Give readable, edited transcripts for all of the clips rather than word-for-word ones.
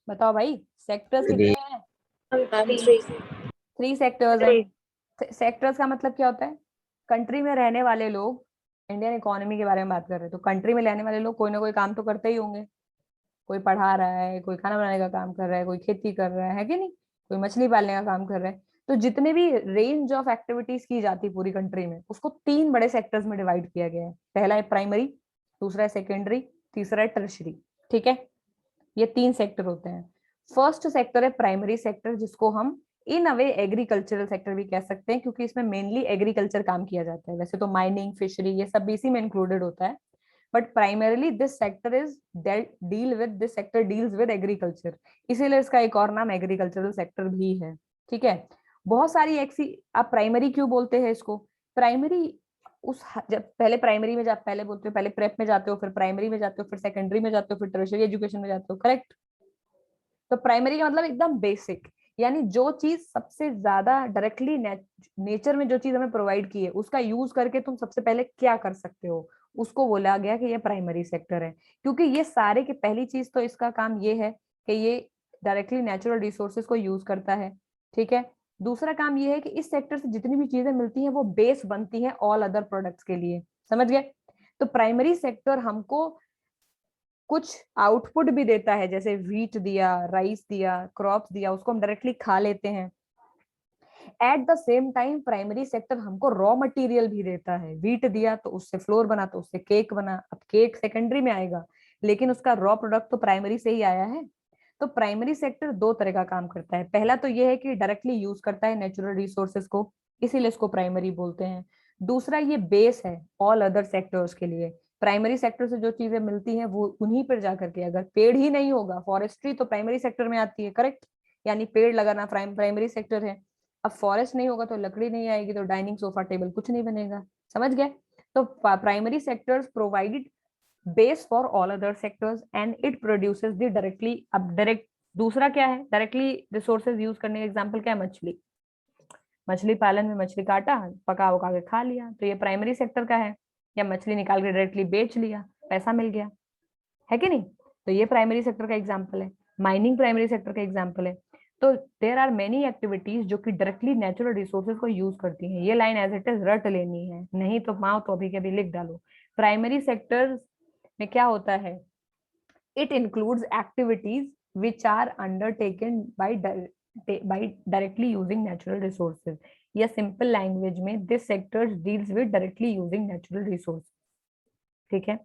बताओ भाई, सेक्टर्स कितने हैं? थ्री। 3 सेक्टर्स हैं। सेक्टर्स का मतलब क्या होता है? कंट्री में रहने वाले लोग, इंडियन इकोनॉमी के बारे में बात कर रहे हैं, तो कंट्री में रहने वाले लोग कोई ना कोई काम तो करते ही होंगे। कोई पढ़ा रहा है, कोई खाना बनाने का काम कर रहा है, कोई खेती कर रहा है कि नहीं, कोई मछली पालने का काम कर रहा है। तो जितने भी रेंज ऑफ एक्टिविटीज की जाती है पूरी कंट्री में, उसको 3 बड़े सेक्टर्स में डिवाइड किया गया है। पहला है प्राइमरी, दूसरा है सेकेंडरी, तीसरा है टर्शरी। ठीक है, ये 3 सेक्टर होते हैं। फर्स्ट सेक्टर है प्राइमरी सेक्टर, जिसको हम इन अ वे एग्रीकल्चरल सेक्टर भी कह सकते हैं, क्योंकि इसमें मेनली एग्रीकल्चर काम किया जाता है। वैसे तो माइनिंग, फिशरी, ये सब भी इसी में इंक्लूडेड होता है, but primarily this sector is deal with this sector deals with agriculture, इसीलिए इसका एक और नाम एग्रीकल्चरल सेक्टर भी है। ठीक है, बहुत सारी ऐसी, आप प्राइमरी क्यों बोलते हैं इसको? प्राइमरी उस, जब पहले प्राइमरी में जा, पहले बोलते हो, पहले प्रेप में जाते हो, फिर प्राइमरी में जाते हो, फिर सेकेंडरी में जाते हो, फिर टर्शियरी एजुकेशन में जाते हो, करेक्ट? तो प्राइमरी का मतलब एकदम बेसिक, यानी जो चीज सबसे ज्यादा डायरेक्टली नेचर में जो चीज हमें प्रोवाइड की है, उसका यूज करके तुम सबसे पहले क्या कर सकते हो, उसको बोला गया कि ये प्राइमरी सेक्टर है। क्योंकि ये सारे की पहली चीज तो इसका काम ये है कि ये डायरेक्टली नेचुरल रिसोर्सेज को यूज करता है। ठीक है, दूसरा काम ये है कि इस सेक्टर से जितनी भी चीजें मिलती हैं वो बेस बनती हैं ऑल अदर प्रोडक्ट्स के लिए। समझ गए? तो प्राइमरी सेक्टर हमको कुछ आउटपुट भी देता है, जैसे व्हीट दिया, राइस दिया, क्रॉप्स दिया, उसको हम डायरेक्टली खा लेते हैं। At the same time primary sector हमको रॉ मटेरियल भी देता है। व्हीट दिया तो उससे फ्लोर बना, तो उससे केक बना। अब केक सेकेंडरी में आएगा, लेकिन उसका रॉ प्रोडक्ट तो प्राइमरी से ही आया है। तो प्राइमरी सेक्टर 2 तरह का काम करता है। पहला तो यह है कि डायरेक्टली यूज करता है नेचुरल रिसोर्सेज को, इसीलिए इसको प्राइमरी बोलते हैं। दूसरा, ये बेस है ऑल अदर सेक्टर्स के लिए। प्राइमरी सेक्टर से जो चीजें मिलती हैं वो उन्हीं पर जाकर के, अगर पेड़ ही नहीं होगा, फॉरेस्ट्री तो प्राइमरी सेक्टर में आती है, करेक्ट? यानी पेड़ लगाना प्राइमरी सेक्टर है। अब फॉरेस्ट नहीं होगा तो लकड़ी नहीं आएगी, तो डाइनिंग सोफा टेबल कुछ नहीं बनेगा। समझ गए? तो primary sectors provided base for all other sectors and it produces the directly. अब डायरेक्ट दूसरा क्या है? डायरेक्टली रिसोर्सेज यूज करने का एग्जांपल क्या है? मछली। मछली पालन में मछली काटा, पका उका के खा लिया, तो ये प्राइमरी सेक्टर का है। या मछली निकाल के डायरेक्टली बेच लिया, पैसा मिल गया, है कि नहीं? तो ये प्राइमरी सेक्टर का एग्जांपल है। माइनिंग प्राइमरी सेक्टर का एग्जांपल है। तो देयर आर मेनी एक्टिविटीज जो कि डायरेक्टली नेचुरल रिसोर्सेज को यूज करती हैं। ये लाइन एज इट इज रट लेनी है, नहीं तो माओ तो अभी के अभी लिख डालो। प्राइमरी सेक्टर में क्या होता है? It includes activities which are undertaken by directly using natural resources, या सिंपल लैंग्वेज में this sector deals with directly using natural resources. ठीक है,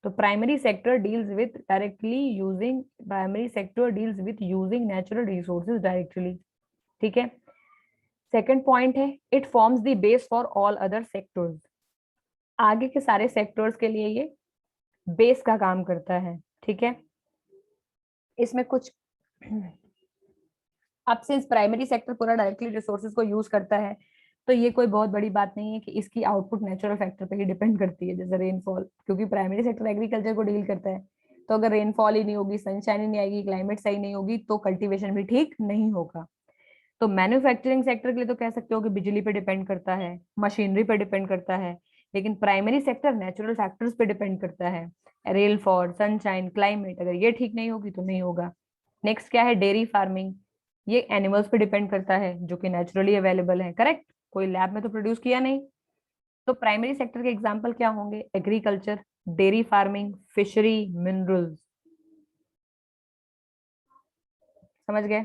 तो primary sector deals with directly using, primary sector deals with using natural resources directly. ठीक है, second point है it forms the base for all other sectors. आगे के सारे sectors के लिए ये बेस का काम करता है। ठीक है, इसमें कुछ, अब सिंस प्राइमरी सेक्टर पूरा डायरेक्टली रिसोर्सेज को यूज करता है, तो ये कोई बहुत बड़ी बात नहीं है कि इसकी आउटपुट नेचुरल फैक्टर पे ही डिपेंड करती है, जैसे रेनफॉल, क्योंकि प्राइमरी सेक्टर एग्रीकल्चर को डील करता है। तो अगर रेनफॉल ही नहीं होगी, सनशाइन ही नहीं आएगी, क्लाइमेट सही नहीं होगी, तो कल्टीवेशन भी ठीक नहीं होगा। तो मैन्युफैक्चरिंग सेक्टर के लिए तो कह सकते हो कि बिजली पे डिपेंड करता है, मशीनरी पे डिपेंड करता है। लेकिन प्राइमरी सेक्टर नेचुरल फैक्टर्स पे डिपेंड करता है, रेनफॉल, सनशाइन, क्लाइमेट, अगर ये ठीक नहीं होगी तो नहीं होगा। नेक्स्ट क्या है? Dairy farming. ये एनिमल्स पे डिपेंड करता है जो कि नेचुरली अवेलेबल है, करेक्ट? कोई लैब में तो प्रोड्यूस किया नहीं। तो प्राइमरी सेक्टर के एग्जांपल क्या होंगे? Agriculture, dairy farming, fishery, minerals. समझ गए?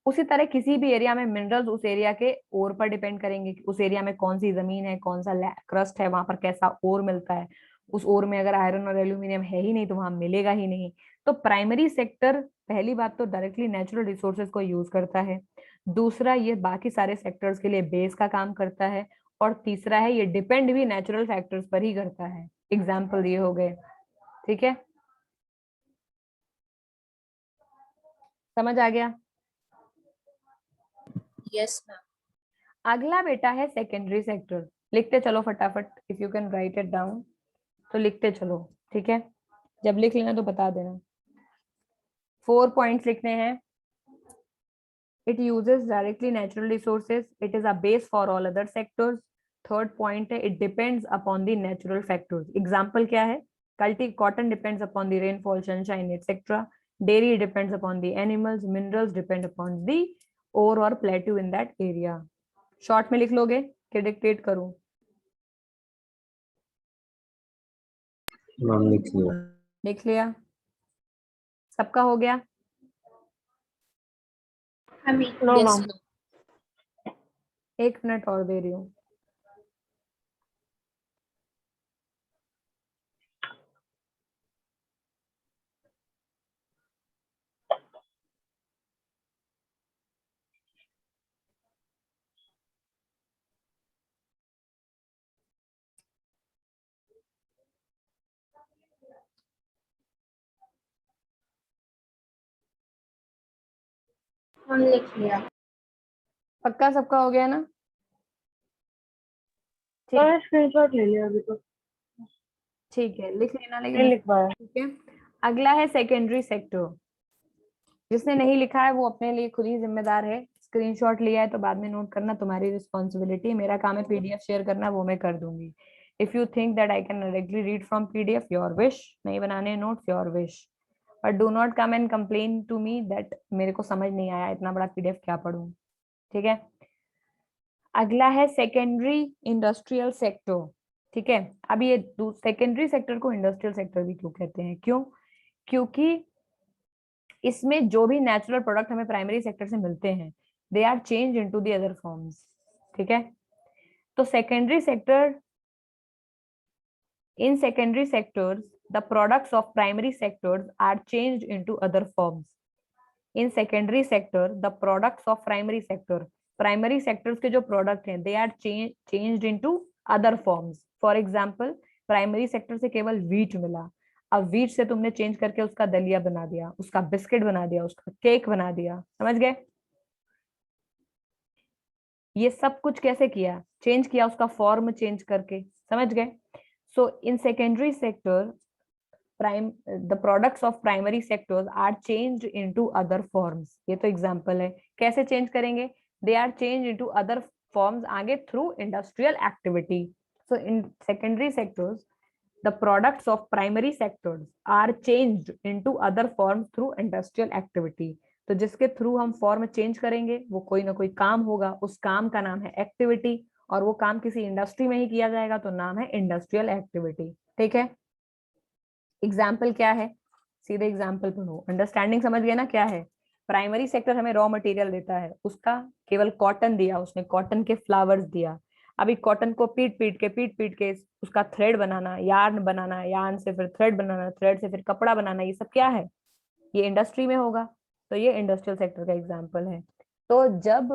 उसी तरह किसी भी एरिया में मिनरल्स उस एरिया के ओर पर डिपेंड करेंगे कि उस एरिया में कौन सी जमीन है, कौन सा क्रस्ट है, वहां पर कैसा ओर मिलता है। उस ओर में अगर आयरन और एल्यूमिनियम है ही नहीं तो वहां मिलेगा ही नहीं। तो प्राइमरी सेक्टर पहली बात तो डायरेक्टली नेचुरल रिसोर्सेज को यूज करता है। दूसरा, ये बाकी सारे सेक्टर्स के लिए बेस का काम करता है। और तीसरा है, ये डिपेंड भी नेचुरल फैक्टर्स पर ही करता है। एग्जाम्पल ये हो गए। ठीक है, समझ आ गया? Yes ma'am. अगला बेटा है सेकेंडरी सेक्टर। लिखते चलो फटाफट, if you can write it down तो लिखते चलो। ठीक है, जब लिख लेना तो बता देना। 4 पॉइंट्स लिखने हैं। It uses directly natural resources, it is a base for all other sectors. Third point है it depends upon the natural factors. Example क्या है? कल्टी cotton depends upon the rainfall, sunshine, etcetera. Dairy depends upon the animals, minerals depend upon the ore or plateau in that area. Short में लिख लोगे कि dictate करूं? Ma'am लिख लिया। लिख लिया? सबका हो गया? No, Yes, ma'am. ma'am. 1 minute और दे रही हूँ। हम लिख लिया। पक्का सबका हो गया ना? ठीक मैंने स्क्रीनशॉट ले लिया अभी तो। ठीक है, लिख लेना नहीं लेकिन। लिख पाया। ठीक है, अगला है सेकेंडरी सेक्टर। जिसने नहीं लिखा है वो अपने लिए खुद ही जिम्मेदार है। स्क्रीनशॉट लिया है तो बाद में नोट करना, तुम्हारी रिस्पॉन्सिबिलिटी। मेरा काम है पीडीएफ शेयर करना, वो मैं कर दूंगी। If you think that I can directly read from PDF, your wish. नहीं बनाने notes, your wish, but do not come and complain to me that मेरे को समझ नहीं आया, इतना बड़ा पीडीएफ क्या पढूं। ठीक है, अगला है सेकेंडरी इंडस्ट्रियल सेक्टर। ठीक है, अब ये सेकेंडरी सेक्टर को इंडस्ट्रियल सेक्टर भी क्यों कहते हैं? क्यों? क्योंकि इसमें जो भी नेचुरल प्रोडक्ट हमें प्राइमरी सेक्टर से मिलते हैं, they are change into the other forms. ठीक है, तो secondary sector, in secondary sectors the products of primary sectors are changed into other forms. In secondary sector the products of primary sector, primary sectors के जो product हैं, they are changed into other forms. For example, primary sector से केवल wheat मिला, अब wheat से तुमने change करके उसका दलिया बना दिया, उसका बिस्किट बना दिया, उसका केक बना दिया। समझ गए? ये सब कुछ कैसे किया? चेंज किया, उसका फॉर्म चेंज करके। समझ गए? So in secondary sector prime the products of primary sectors are changed into other forms. ये तो एग्जांपल है। कैसे चेंज करेंगे? They are change into other forms आगे through industrial activity. So in secondary sectors the products of primary sectors are changed into other forms through industrial activity। तो जिसके through हम form change करेंगे वो कोई ना कोई काम होगा, उस काम का नाम है एक्टिविटी, और वो काम किसी इंडस्ट्री में ही किया जाएगा तो नाम है इंडस्ट्रियल एक्टिविटी। ठीक है, एग्जाम्पल क्या है? सीधे एग्जाम्पल पढ़ो, अंडरस्टैंडिंग समझ गए ना क्या है? प्राइमरी सेक्टर हमें रॉ मटेरियल देता है, उसका केवल कॉटन दिया, उसने कॉटन के फ्लावर्स दिया। अभी कॉटन को पीट पीट के उसका थ्रेड बनाना, यार्न बनाना, यार्न से फिर थ्रेड बनाना, थ्रेड से फिर कपड़ा बनाना, ये सब क्या है? ये इंडस्ट्री में होगा। तो ये इंडस्ट्रियल सेक्टर का एग्जाम्पल है। तो जब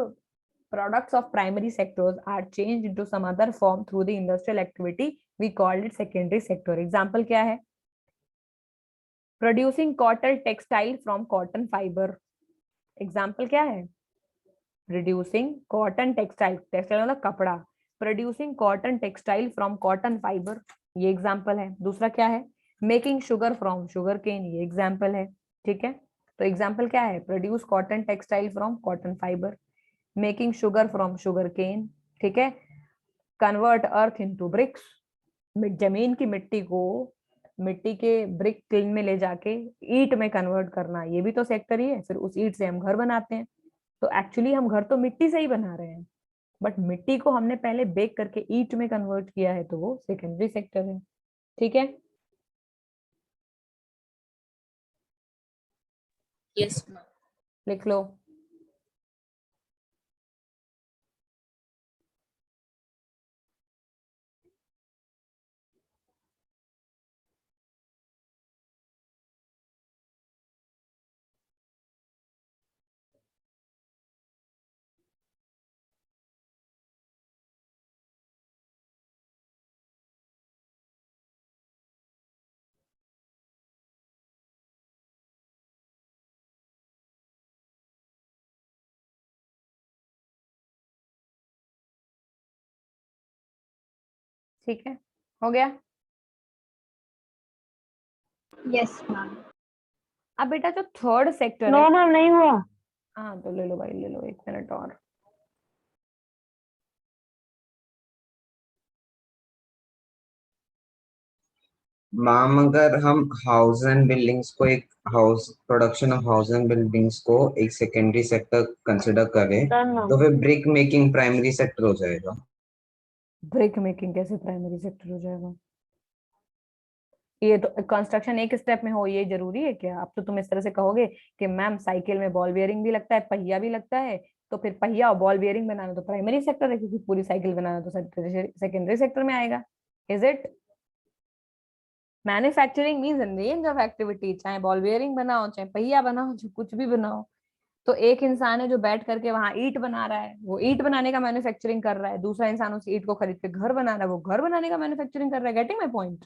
products of primary sectors are changed into some other form through the industrial activity, we called it secondary sector। Example क्या है? Producing cotton textile from cotton fibre. Example क्या है? प्रोड्यूसिंग कॉटन टेक्सटाइल, टेक्सटाइल मतलब कपड़ा, producing cotton textile from cotton fibre, ये example है। दूसरा क्या है? Making sugar from sugar cane, ये एग्जाम्पल है। ठीक है, तो एग्जाम्पल क्या है? Produce cotton textile from cotton fibre, making sugar from sugar cane. ठीक है, कन्वर्ट अर्थ इनटू ब्रिक्स, जमीन की मिट्टी को मिट्टी के ब्रिक किल्न में ले जाके ईंट में कन्वर्ट करना, ये भी तो सेक्टर ही है। फिर उस ईंट से हम घर बनाते हैं, तो एक्चुअली हम घर तो मिट्टी से ही बना रहे हैं, बट मिट्टी को हमने पहले बेक करके ईंट में कन्वर्ट किया है, तो वो सेकेंडरी सेक्टर है। ठीक है, Yes, ma'am. लिख लो। ठीक है, हो गया? Yes, ma'am. अब बेटा जो थर्ड सेक्टर नो है, मैम नहीं हुआ। हाँ तो ले लो भाई, ले लो 1 मिनट और। मैम अगर हम हाउस एंड बिल्डिंग्स को एक house production of house and buildings को एक सेकेंडरी सेक्टर कंसिडर करें Done now. तो फिर ब्रिक मेकिंग प्राइमरी सेक्टर हो जाएगा। ब्रिक मेकिंग कैसे प्राइमरी सेक्टर हो जाएगा? ये तो कंस्ट्रक्शन एक स्टेप में हो ये जरूरी है क्या? अब तो तुम इस तरह से कहोगे कि मैम साइकिल में बॉल बेयरिंग भी लगता है, पहिया भी लगता है, तो फिर पहिया और बॉल बेयरिंग बनाना तो प्राइमरी सेक्टर है, क्योंकि पूरी साइकिल बनाना तो सेकेंडरी सेक्टर में आएगा। Is it? Manufacturing means range of activity, चाहे बॉल बेयरिंग बनाओ, चाहे पहिया बनाओ, चाहे कुछ भी बनाओ। तो एक इंसान है जो बैठ करके वहां ईंट बना रहा है, वो ईंट बनाने का मैन्युफैक्चरिंग कर रहा है। दूसरा इंसान उस ईंट को खरीद के घर बना रहा है, वो घर बनाने का मैन्युफैक्चरिंग कर रहा है। Getting my point?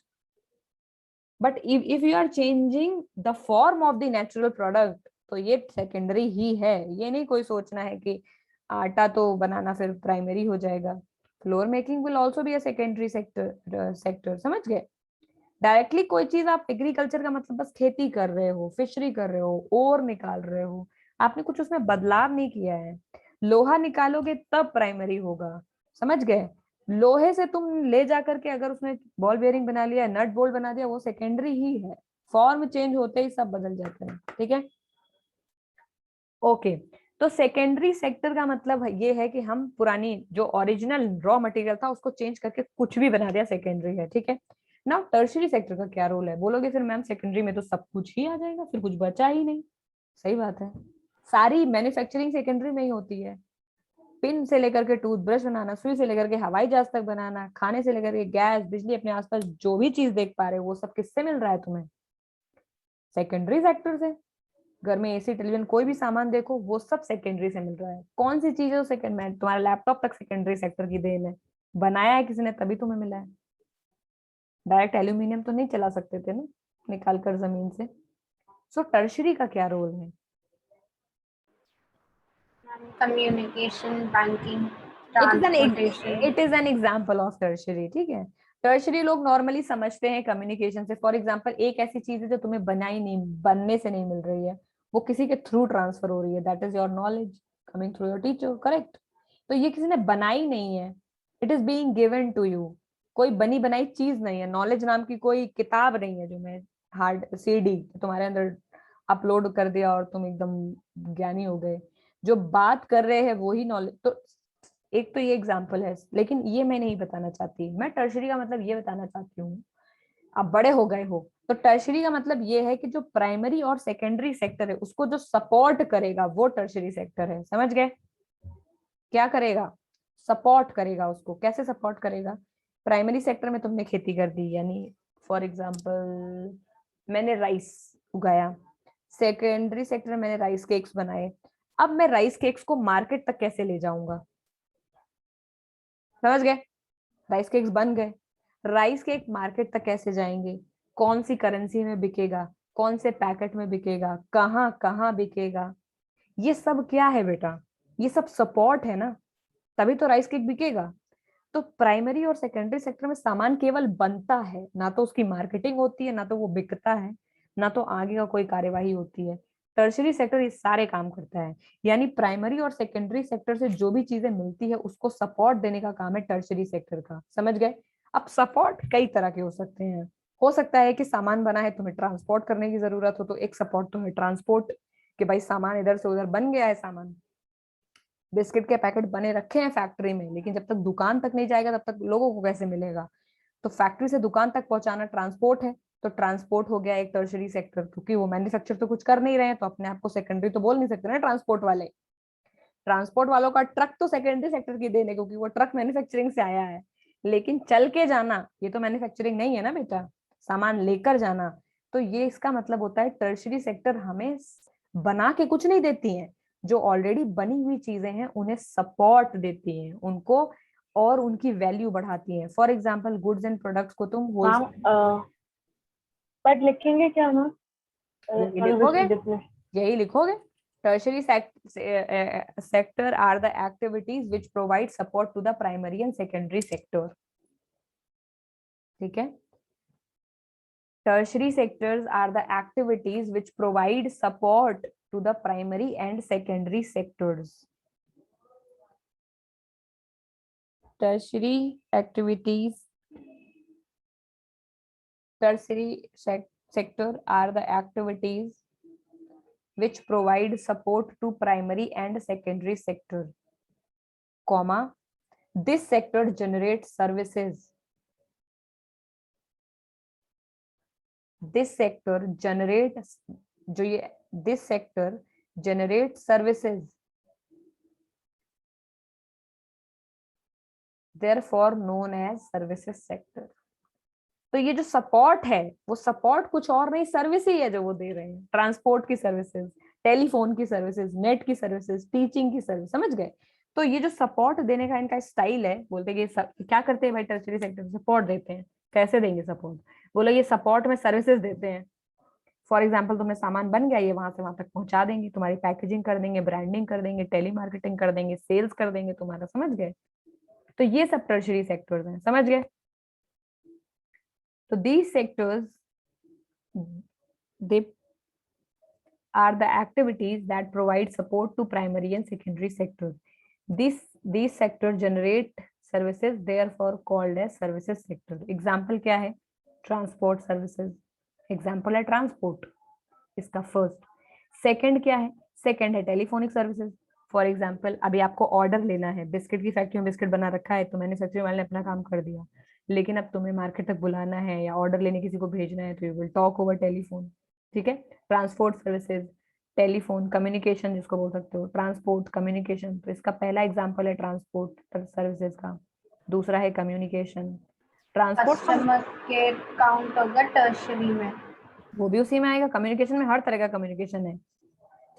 But if you are changing the form of the natural product तो ये सेकेंडरी ही है। ये नहीं कोई सोचना है कि आटा तो बनाना फिर प्राइमरी हो जाएगा। Floor making will also be a secondary sector. समझ गए? डायरेक्टली कोई चीज आप एग्रीकल्चर का मतलब बस खेती कर रहे हो, फिशरी कर रहे हो, ओर निकाल रहे हो, आपने कुछ उसमें बदलाव नहीं किया है। लोहा निकालोगे तब प्राइमरी होगा। समझ गए? लोहे से तुम ले जा करके अगर उसमें बॉल बेयरिंग बना लिया, नट बोल्ट बना दिया, वो सेकेंडरी ही है। फॉर्म चेंज होते ही सब बदल जाता है। ठीक है, ओके। तो सेकेंडरी सेक्टर का मतलब ये है कि हम पुरानी जो ओरिजिनल रॉ मटेरियल था उसको चेंज करके कुछ भी बना दिया, सेकेंडरी है। ठीक है ना? टर्शरी सेक्टर का क्या रोल है? बोलोगे फिर मैम सेकेंडरी में तो सब कुछ ही आ जाएगा, फिर कुछ बचा ही नहीं। सही बात है, सारी मैन्युफैक्चरिंग सेकेंडरी में ही होती है। पिन से लेकर के टूथब्रश बनाना, सुई से लेकर के हवाई जहाज तक बनाना, खाने से लेकर के गैस, बिजली, अपने आसपास जो भी चीज देख पा रहे हो वो सब किससे मिल रहा है तुम्हें? सेकेंडरी सेक्टर से। घर में एसी, टेलीविजन, कोई भी सामान देखो वो सब सेकेंडरी से मिल रहा है। कौन सी चीज है सेकेंड में? तुम्हारा लैपटॉप तक सेकेंडरी सेक्टर की देन है। बनाया है किसी ने तभी तुम्हें मिला है। डायरेक्ट एल्यूमिनियम तो नहीं चला सकते थे ना निकाल कर जमीन से। सो टर्शरी का क्या रोल है? Communication, banking, it is an transportation. It is an example of tertiary. ठीक है, टर्शरी लोग नॉर्मली समझते हैं कम्युनिकेशन से। फॉर एग्जाम्पल एक ऐसी चीज है जो तुम्हें बनाई नहीं, बनने से नहीं मिल रही है, वो किसी के थ्रू ट्रांसफर हो रही है। That is your knowledge coming through your teacher. Correct? तो ये किसी ने बनाई नहीं है, it is being given to you. कोई बनी बनाई चीज नहीं है। नॉलेज नाम की कोई किताब नहीं है जो मैं हार्ड सीडी तुम्हारे अंदर अपलोड कर दिया और तुम एकदम ज्ञानी हो गए। जो बात कर रहे हैं वही नॉलेज। तो एक तो ये एग्जाम्पल है, लेकिन ये मैं नहीं बताना चाहती। मैं टर्शरी का मतलब ये बताना चाहती हूँ, आप बड़े हो गए हो तो टर्शरी का मतलब ये है कि जो प्राइमरी और सेकेंडरी सेक्टर है उसको जो सपोर्ट करेगा वो टर्शरी सेक्टर है। समझ गए? क्या करेगा? सपोर्ट करेगा उसको। कैसे सपोर्ट करेगा? प्राइमरी सेक्टर में तुमने खेती कर दी, यानी फॉर एग्जाम्पल मैंने राइस उगाया। सेकेंडरी सेक्टर में मैंने राइस केक्स बनाए। अब मैं राइस केक्स को मार्केट तक कैसे ले जाऊंगा? समझ गए? राइस केक्स बन गए, राइस केक मार्केट तक कैसे जाएंगे? कौन सी करेंसी में बिकेगा, कौन से पैकेट में बिकेगा, कहाँ कहाँ बिकेगा? ये सब क्या है बेटा? ये सब सपोर्ट है ना, तभी तो राइस केक बिकेगा। तो प्राइमरी और सेकेंडरी सेक्टर में सामान केवल बनता है, ना तो उसकी मार्केटिंग होती है, ना तो वो बिकता है, ना तो आगे का कोई कार्यवाही होती है। टर्शरी सेक्टर ये सारे काम करता है। यानी प्राइमरी और सेकेंडरी सेक्टर से जो भी चीजें मिलती है उसको सपोर्ट देने का काम है टर्शरी सेक्टर का। समझ गए? अब सपोर्ट कई तरह के हो सकते हैं। हो सकता है कि सामान बना है, तुम्हें ट्रांसपोर्ट करने की जरूरत हो, तो एक सपोर्ट तो है ट्रांसपोर्ट, कि भाई सामान इधर से उधर बन गया है। सामान बिस्किट के पैकेट बने रखे हैं फैक्ट्री में, लेकिन जब तक दुकान तक नहीं जाएगा तब तक लोगों को कैसे मिलेगा? तो फैक्ट्री से दुकान तक पहुंचाना ट्रांसपोर्ट है। तो ट्रांसपोर्ट हो गया एक टर्शरी सेक्टर, क्योंकि वो मैन्युफैक्चर तो कुछ कर नहीं रहे हैं, तो अपने आप को सेकेंडरी तो बोल नहीं सकते ना ट्रांसपोर्ट वाले। ट्रांसपोर्ट वालों का ट्रक तो सेकेंडरी सेक्टर की देन है, क्योंकि वो ट्रक मैन्युफैक्चरिंग से आया है। लेकिन चल के जाना ये तो मैन्युफैक्चरिंग नहीं है ना बेटा, सामान लेकर जाना। तो ये इसका मतलब होता है टर्शरी सेक्टर हमें बना के कुछ नहीं देती है, जो ऑलरेडी बनी हुई चीजें हैं उन्हें सपोर्ट देती हैं, उनको और उनकी वैल्यू बढ़ाती हैं। For example goods and products को तुम मैम बट लिखेंगे क्या मैम? यही मतलब लिखोगे, इसकी definition. यही लिखोगे। Tertiary sector are the activities which provide support to the primary and secondary sector. ठीक है, tertiary sectors are the activities which provide support to the primary and secondary sectors. Tertiary activities tertiary sector are the activities which provide support to primary and secondary sector, comma, this sector generates services. This sector generates जो ये this sector generates services, therefore known as services sector. तो ये जो support है वो support कुछ और नहीं, सर्विस ही है जो वो दे रहे हैं। ट्रांसपोर्ट की सर्विसेज, टेलीफोन की सर्विसेज, नेट की सर्विसेज, टीचिंग की सर्विस, समझ गए। तो ये जो सपोर्ट देने का इनका स्टाइल है, बोलते हैं कि क्या करते हैं भाई टर्शियरी सेक्टर, सपोर्ट देते हैं। कैसे देंगे सपोर्ट? बोलो ये सपोर्ट में सर्विसेज देते हैं। फॉर एग्जाम्पल तुम्हें सामान बन गया, ये वहां से वहां तक पहुंचा देंगे, तुम्हारी पैकेजिंग कर देंगे, ब्रांडिंग कर देंगे, टेली मार्केटिंग कर देंगे, सेल्स कर देंगे तुम्हारा, समझ गए। तो ये सब टर्शियरी सेक्टर्स हैं, समझ गए। तो these sectors, they are the activities that provide support to primary and secondary sector. These sectors generate services, therefore called as services sector. Example क्या है? Transport services. Example है transport, इसका first. Second क्या है? Second है telephonic services. For example अभी आपको order लेना है, बिस्किट की फैक्ट्री में बिस्किट बना रखा है, तो मैंने फैक्ट्री वाले ने अपना काम कर दिया, लेकिन अब तुम्हें मार्केट तक बुलाना है या ऑर्डर लेने किसी को भेजना है, तो you will talk over telephone, ठीक है। ट्रांसपोर्ट सर्विसेज, टेलीफोन, कम्युनिकेशन जिसको बोल सकते हो, ट्रांसपोर्ट, कम्युनिकेशन। तो इसका पहला एग्जाम्पल है ट्रांसपोर्ट सर्विसेज का, दूसरा है communication. Transport customer care count होगा टर्शरी में, वो भी उसी में आएगा। कम्युनिकेशन में हर तरह का कम्युनिकेशन है,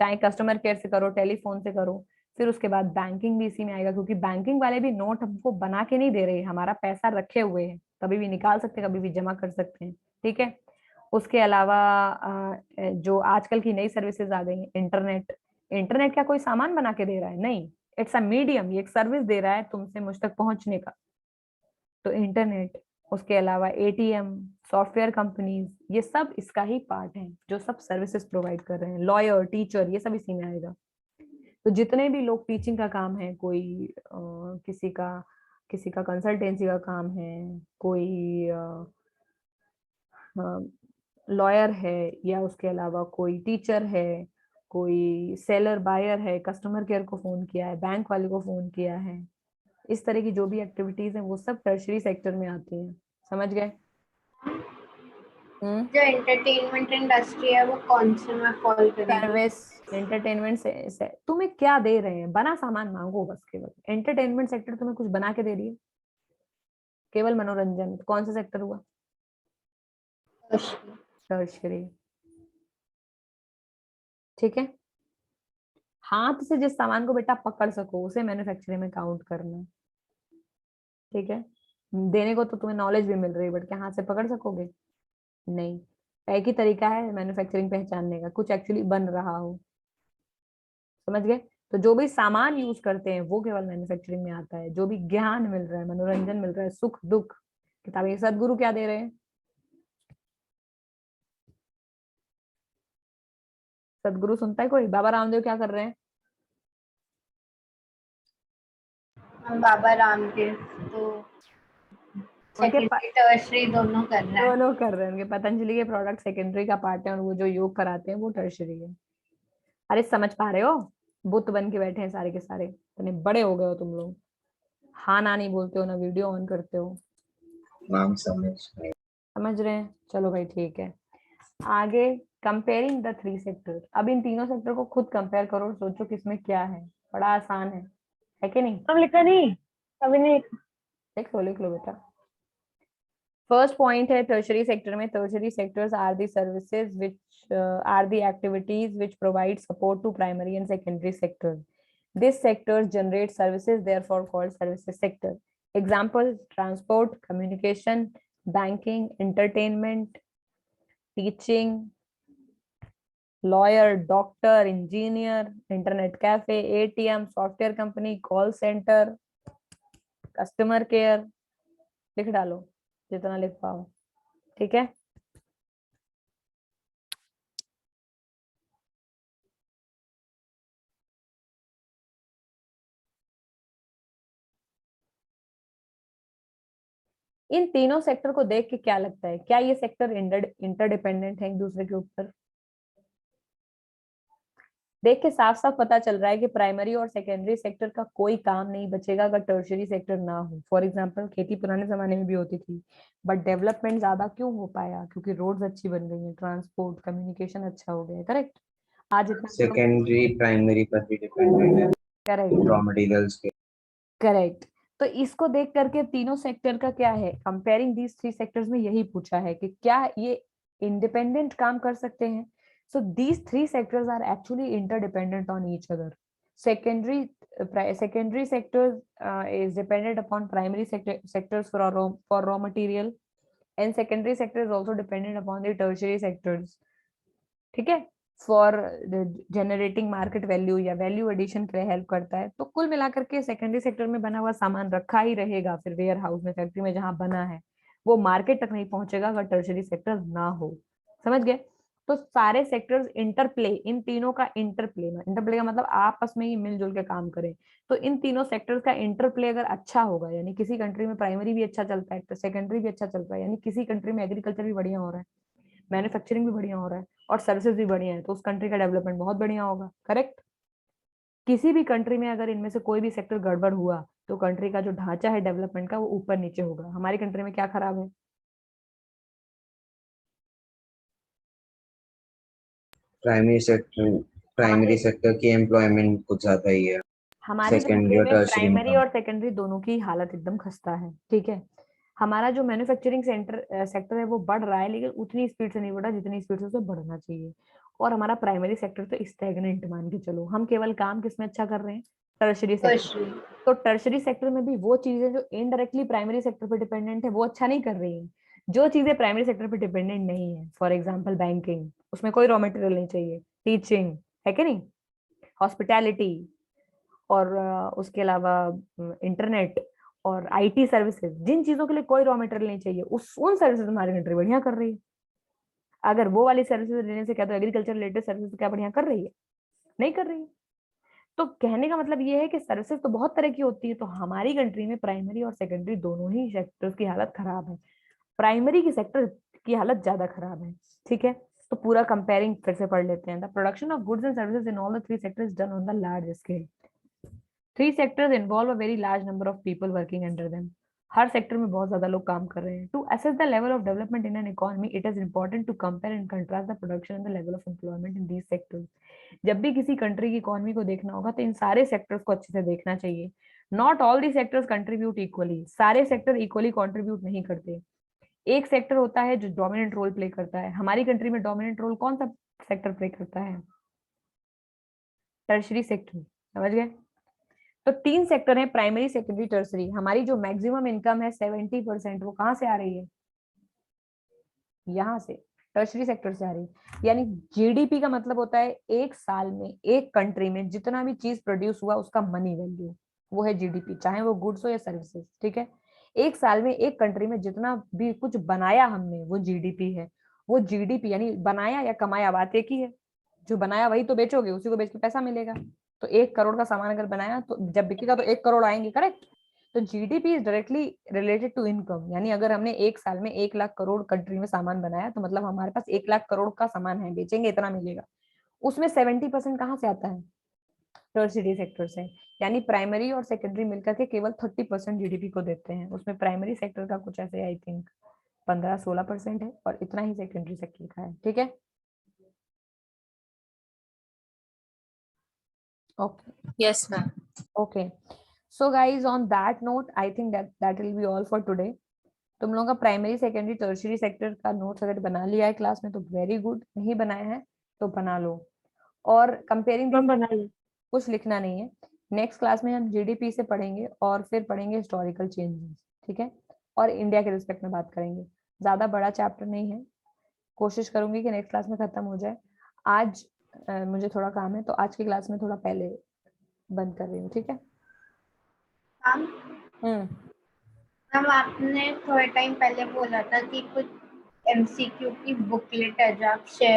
चाहे कस्टमर केयर से करो, टेलीफोन से करो। फिर उसके बाद बैंकिंग भी इसी में आएगा, क्योंकि बैंकिंग वाले भी नोट हमको बना के नहीं दे रहे, हमारा पैसा रखे हुए हैं, कभी भी निकाल सकते हैं, कभी भी जमा कर सकते हैं, ठीक है। उसके अलावा जो आजकल की नई सर्विसेज आ गई हैं, इंटरनेट। इंटरनेट क्या कोई सामान बना के दे रहा है? नहीं, इट्स अ मीडियम, ये एक सर्विस दे रहा है तुमसे मुझ तक पहुंचने का, तो इंटरनेट। उसके अलावा एटीएम, सॉफ्टवेयर कंपनीज, ये सब इसका ही पार्ट है, जो सब सर्विसेज प्रोवाइड कर रहे हैं। लॉयर, टीचर, ये सब इसी में आएगा। तो जितने भी लोग टीचिंग का काम है, कोई किसी का कंसल्टेंसी का काम है, कोई लॉयर है, या उसके अलावा कोई टीचर है, कोई सेलर बायर है, कस्टमर केयर को फोन किया है, बैंक वाले को फोन किया है, इस तरह की जो भी एक्टिविटीज हैं वो सब टर्शरी सेक्टर में आती हैं, समझ गए। जो एंटरटेनमेंट इंडस्ट्री है वो कौन से में फॉल करेगी? सर्विस, एंटरटेनमेंट से तुम्हें क्या दे रहे हैं? बना सामान मांगो बस, केवल एंटरटेनमेंट सेक्टर तुम्हें कुछ बना के दे रही है, केवल मनोरंजन, तो कौन सा सेक्टर हुआ? टर्शरी, ठीक है। हाथ से जिस सामान को बेटा पकड़ सको उसे मैन्युफैक्चरिंग में काउंट करना, ठीक है। देने को तो तुम्हें नॉलेज भी मिल रही है, बट क्या हाथ से पकड़ सकोगे? नहीं। एक ही तरीका है मैन्युफैक्चरिंग पहचानने का, कुछ एक्चुअली बन रहा हो, समझ गए। तो जो भी सामान यूज करते हैं वो केवल मैन्युफैक्चरिंग में आता है। जो भी ज्ञान मिल रहा है, मनोरंजन मिल रहा है, सुख दुख, किताबें, सदगुरु क्या दे रहे हैं? सदगुरु सुनता है कोई? बाबा रामदेव क्या कर रहे हैं? हम बाबा रामदेव तो उनके सेकेंडरी टर्शरी दोनों कर रहे हैं। दोनों कर रहे हैं। उनके पतंजलि के प्रोडक्ट सेकेंडरी का पार्ट है, और वो जो योग कराते हैं वो टर्शरी है। अरे समझ पा रहे हो? बुत बन के बैठे हैं सारे के सारे, इतने बड़े हो गए हो तुम लोग, हाँ ना नहीं बोलते हो, ना वीडियो ऑन करते हो। नाम समझ नहीं। समझ रहे हैं? चलो भाई ठीक है। आगे कंपेयरिंग द थ्री सेक्टर। अब इन तीनों सेक्टर को खुद कंपेयर करो और सोचो किसमें क्या है। बड़ा आसान है कि नहीं? हम लिखा नहीं अभी नहीं। लिख लो बेटा। फर्स्ट पॉइंट है टर्शरी सेक्टर में, tertiary sectors are the services which are the activities which provide support to primary and secondary sectors. This sectors generate services, therefore called services sector. Example, transport, communication, banking, entertainment, teaching, lawyer, doctor, engineer, internet cafe, ATM, software company, call centre, customer care. लिख डालो जितना लिख पाओ, ठीक है। इन तीनों sector को देख के क्या लगता है, क्या ये सेक्टर इंटरडिपेंडेंट है एक दूसरे के ऊपर? देख के साफ साफ पता चल रहा है कि प्राइमरी और सेकेंडरी सेक्टर का कोई काम नहीं बचेगा अगर टर्शियरी सेक्टर ना हो। फॉर एग्जांपल खेती पुराने जमाने में भी होती थी, बट डेवलपमेंट ज्यादा क्यों हो पाया? क्योंकि रोड्स अच्छी बन गई हैं, ट्रांसपोर्ट कम्युनिकेशन अच्छा हो गया है, करेक्ट? आज इतना सेकेंडरी प्राइमरी पर भी डिपेंडेंट है करेक्ट रॉ मटेरियल्स के। करेक्ट। तो इसको देख करके तीनों सेक्टर का क्या है, कंपेयरिंग दीज थ्री सेक्टर्स में यही पूछा है कि क्या ये इंडिपेंडेंट काम कर सकते हैं। So these three sectors are actually interdependent on each other. secondary sectors is dependent upon primary sectors for raw material, and secondary sector is also dependent upon the tertiary sectors, ठीक है, for generating market value या value addition के लिए help करता है। तो कुल मिलाकर के सेकेंडरी सेक्टर में बना हुआ सामान रखा ही रहेगा फिर वेयर हाउस में, फैक्ट्री में जहां बना है, वो मार्केट तक नहीं पहुंचेगा अगर टर्शरी सेक्टर ना हो। समझ गए? तो सारे सेक्टर्स इंटरप्ले, इन तीनों का इंटरप्ले का मतलब आपस में ही मिलजुल के काम करें। तो इन तीनों सेक्टर्स का इंटरप्ले अगर अच्छा होगा, यानी किसी कंट्री में प्राइमरी भी अच्छा चलता है तो सेकेंडरी भी अच्छा चल रहा है, यानी किसी कंट्री में एग्रीकल्चर भी बढ़िया हो रहा है, मैन्युफैक्चरिंग भी बढ़िया हो रहा है और सर्विसेज भी बढ़िया है, तो उस कंट्री का डेवलपमेंट बहुत बढ़िया होगा, करेक्ट? किसी भी कंट्री में अगर इनमें से कोई भी सेक्टर गड़बड़ हुआ तो कंट्री का जो ढांचा है डेवलपमेंट का वो ऊपर नीचे होगा। हमारी कंट्री में क्या खराब है? प्राइमरी सेक्टर की एम्प्लॉयमेंट कुछ ज्यादा ही है, हमारी सेकेंडरी कंट्री और में टर्शरी में प्राइमरी और सेकेंडरी दोनों की हालत एकदम खस्ता है, ठीक है। हमारा जो मैन्युफैक्चरिंग सेक्टर है वो बढ़ रहा है, लेकिन उतनी स्पीड से नहीं बढ़ा जितनी स्पीड से उसे बढ़ना चाहिए। और हमारा प्राइमरी सेक्टर तो स्टैग्नेंट मान के चलो। हम केवल काम किसमें अच्छा कर रहे हैं? Tertiary sector. tertiary, तो टर्शरी सेक्टर में भी वो चीजें जो इनडायरेक्टली प्राइमरी सेक्टर पर डिपेंडेंट है वो अच्छा नहीं कर रही है। जो चीजें प्राइमरी सेक्टर पर डिपेंडेंट नहीं है, फॉर एग्जाम्पल बैंकिंग, उसमें कोई रॉ मटेरियल नहीं चाहिए, टीचिंग है कि नहीं, हॉस्पिटैलिटी, और उसके अलावा इंटरनेट और आईटी सर्विसेज, जिन चीजों के लिए कोई रॉ मटेरियल नहीं चाहिए, उन सर्विसेज हमारी कंट्री बढ़िया कर रही है। अगर वो वाली सर्विसेज लेने से क्या तो एग्रीकल्चर रिलेटेड सर्विसेज क्या बढ़िया कर रही है? नहीं कर रही है। तो कहने का मतलब ये है कि सर्विसेज तो बहुत तरह की होती है। तो हमारी कंट्री में प्राइमरी और सेकेंडरी दोनों ही सेक्टर्स की हालत खराब है। प्राइमरी की सेक्टर की हालत ज्यादा खराब है, ठीक है। तो पूरा कंपेयरिंग फिर से पढ़ लेते हैं। The production of goods and services in all the three sectors done on the large scale. Three sectors involve a very large number of people working under them. हर सेक्टर में बहुत ज्यादा लोग काम कर रहे हैं। To assess the level of development in an economy it is important to compare and contrast the production and the level of employment in these sectors. जब भी किसी कंट्री की इकोनॉमी को देखना होगा तो इन सारे सेक्टर्स को अच्छे से देखना चाहिए। Not all the sectors contribute equally. सारे सेक्टर इक्वली कंट्रीब्यूट नहीं करते। एक सेक्टर होता है जो डोमिनेंट रोल प्ले करता है। हमारी कंट्री में डोमिनेंट रोल कौन सा सेक्टर प्ले करता है? Tertiary sector. समझ गए? तो तीन सेक्टर है, प्राइमरी सेकेंडरी टर्सरी। हमारी जो मैक्सिमम इनकम है 70%, वो कहाँ से आ रही है? यहाँ से, टर्सरी सेक्टर से आ रही है। यानी जीडीपी का मतलब होता है एक साल में एक कंट्री में जितना भी चीज प्रोड्यूस हुआ उसका मनी वैल्यू, वो है जीडीपी, चाहे वो गुड्स हो या सर्विसेज, ठीक है। एक साल में एक कंट्री में जितना भी कुछ बनाया हमने वो जीडीपी है। वो जीडीपी यानी बनाया या कमाया बात एक ही है। जो बनाया वही तो बेचोगे, उसी को बेच के पैसा मिलेगा। तो 1 करोड़ का सामान अगर बनाया तो जब बिकेगा तो 1 करोड़ आएंगे, करेक्ट। तो GDP is directly related to income. यानी अगर हमने एक साल में 1 लाख करोड़ कंट्री में सामान बनाया तो मतलब हमारे पास 1 लाख करोड़ का सामान है, बेचेंगे इतना मिलेगा। उसमें 70% कहाँ से आता है? टर्शियरी सेक्टर से। यानी प्राइमरी और सेकेंडरी मिलकर के केवल 30% जीडीपी को देते हैं। उसमें प्राइमरी सेक्टर का कुछ ऐसे आई थिंक 15-16% है और इतना ही सेकेंडरी सेक्टर का है, ठीक है। Okay, Yes, ma'am. okay, so guys, on that note I think that will be all for today. तुम लोगों का प्राइमरी सेकेंडरी टर्शियरी सेक्टर का नोट्स अगर बना लिया है क्लास में तो वेरी गुड, नहीं बनाया है तो बना लो। और कंपेयरिंग बना ली। कुछ लिखना नहीं है। नेक्स्ट क्लास में हम जीडीपी से पढ़ेंगे और फिर पढ़ेंगे हिस्टोरिकल चेंजेस, ठीक है। और इंडिया के रिस्पेक्ट में बात करेंगे। ज्यादा बड़ा चैप्टर नहीं है, कोशिश करूंगी कि नेक्स्ट क्लास में खत्म हो जाए। आज मुझे थोड़ा काम है तो आज की क्लास में थोड़ा पहले बंद कर रही हूँ, ठीक है। मैम आपने थोड़े टाइम पहले बोला था कि कुछ एमसीक्यू की बुकलेट है जो आप शेयर